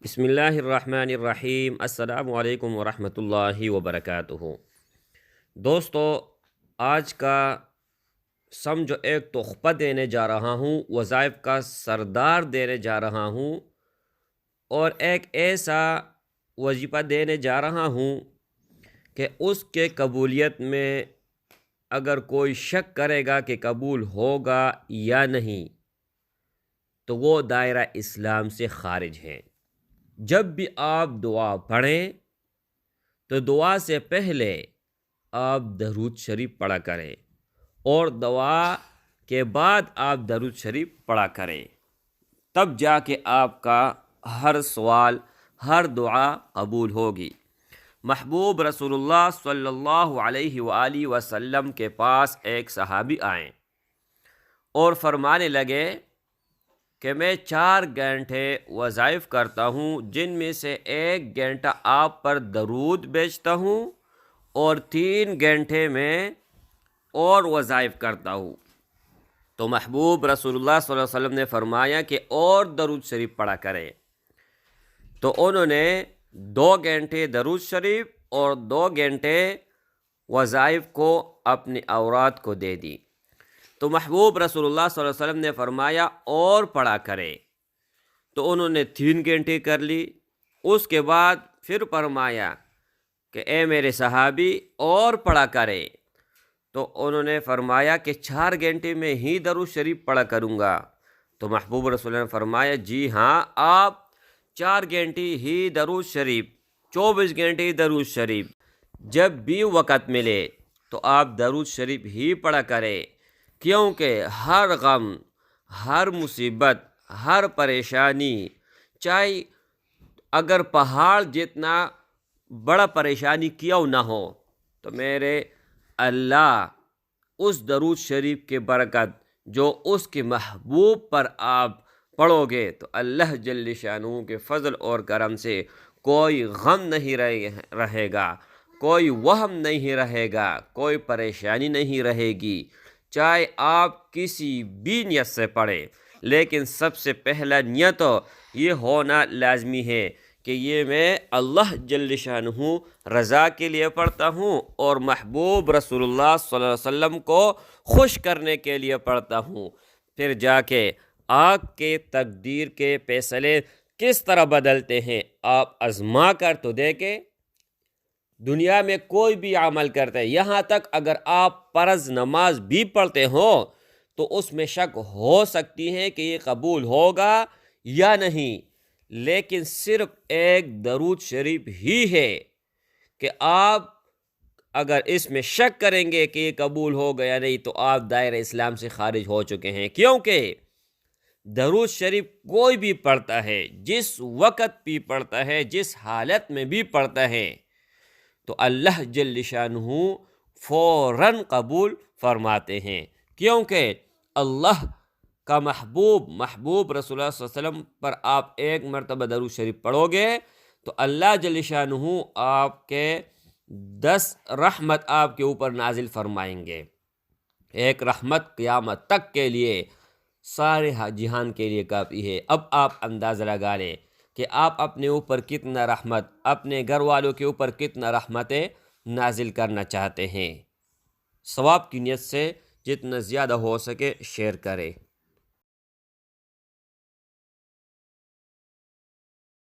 بسم اللہ الرحمن الرحیم۔ السلام علیکم ورحمۃ اللہ وبرکاتہ۔ دوستو، آج کا سمجھو ایک تحفہ دینے جا رہا ہوں، وظائف کا سردار دینے جا رہا ہوں، اور ایک ایسا وظیفہ دینے جا رہا ہوں کہ اس کے قبولیت میں اگر کوئی شک کرے گا کہ قبول ہوگا یا نہیں تو وہ دائرہ اسلام سے خارج ہے۔ جب بھی آپ دعا پڑھیں تو دعا سے پہلے آپ درود شریف پڑھا کریں، اور دعا کے بعد آپ درود شریف پڑھا کریں، تب جا کے آپ کا ہر سوال، ہر دعا قبول ہوگی۔ محبوب رسول اللہ صلی اللہ علیہ وآلہ وسلم کے پاس ایک صحابی آئے اور فرمانے لگے کہ میں 4 گھنٹے وظائف کرتا ہوں، جن میں سے 1 گھنٹہ آپ پر درود بھیجتا ہوں اور 3 گھنٹے میں اور وظائف کرتا ہوں۔ تو محبوب رسول اللہ صلی اللہ علیہ وسلم نے فرمایا کہ اور درود شریف پڑھا کرے۔ تو انہوں نے 2 گھنٹے درود شریف اور 2 گھنٹے وظائف کو اپنی اوراد کو دے دی۔ تو محبوب رسول اللہ صلی اللہ علیہ وسلم نے فرمایا اور پڑھا کرے، تو انہوں نے 3 گھنٹے کر لی۔ اس کے بعد پھر فرمایا کہ اے میرے صحابی اور پڑھا کرے، تو انہوں نے فرمایا کہ 4 گھنٹے میں ہی درود شریف پڑھا کروں گا۔ تو محبوب رسول اللہ نے فرمایا جی ہاں، آپ 4 گھنٹے ہی درود شریف، 24 گھنٹے درود شریف، جب بھی وقت ملے تو آپ درود شریف ہی پڑھا کرے، کیونکہ ہر غم، ہر مصیبت، ہر پریشانی، چاہے اگر پہاڑ جتنا بڑا پریشانی کیوں نہ ہو، تو میرے اللہ اس درود شریف کے برکت جو اس کے محبوب پر آپ پڑھو گے تو اللہ جل شانہ کے فضل اور کرم سے کوئی غم نہیں رہے گا، کوئی وہم نہیں رہے گا، کوئی پریشانی نہیں رہے گی، چاہے آپ کسی بھی نیت سے پڑھیں۔ لیکن سب سے پہلا نیت یہ ہونا لازمی ہے کہ یہ میں اللہ جل شانہ رضا کے لیے پڑھتا ہوں اور محبوب رسول اللہ صلی اللہ علیہ وسلم کو خوش کرنے کے لیے پڑھتا ہوں۔ پھر جا کے آپ کے تقدیر کے فیصلے کس طرح بدلتے ہیں آپ آزما کر تو دیکھیں۔ دنیا میں کوئی بھی عمل کرتے ہیں، یہاں تک اگر آپ فرض نماز بھی پڑھتے ہو تو اس میں شک ہو سکتی ہے کہ یہ قبول ہوگا یا نہیں، لیکن صرف ایک درود شریف ہی ہے کہ آپ اگر اس میں شک کریں گے کہ یہ قبول ہوگا یا نہیں تو آپ دائرہ اسلام سے خارج ہو چکے ہیں، کیونکہ درود شریف کوئی بھی پڑھتا ہے، جس وقت بھی پڑھتا ہے، جس حالت میں بھی پڑھتا ہے، تو اللہ جل شانہ فوراً قبول فرماتے ہیں، کیونکہ اللہ کا محبوب رسول اللہ صلی اللہ علیہ وسلم پر آپ 1 مرتبہ درود شریف پڑھو گے تو اللہ جل شانہ آپ کے 10 رحمت آپ کے اوپر نازل فرمائیں گے۔ ایک رحمت قیامت تک کے لیے، سارے جہان کے لیے کافی ہے۔ اب آپ اندازہ لگا لیں کہ آپ اپنے اوپر کتنا رحمت، اپنے گھر والوں کے اوپر کتنا رحمتیں نازل کرنا چاہتے ہیں۔ ثواب کی نیت سے جتنا زیادہ ہو سکے شیئر کریں۔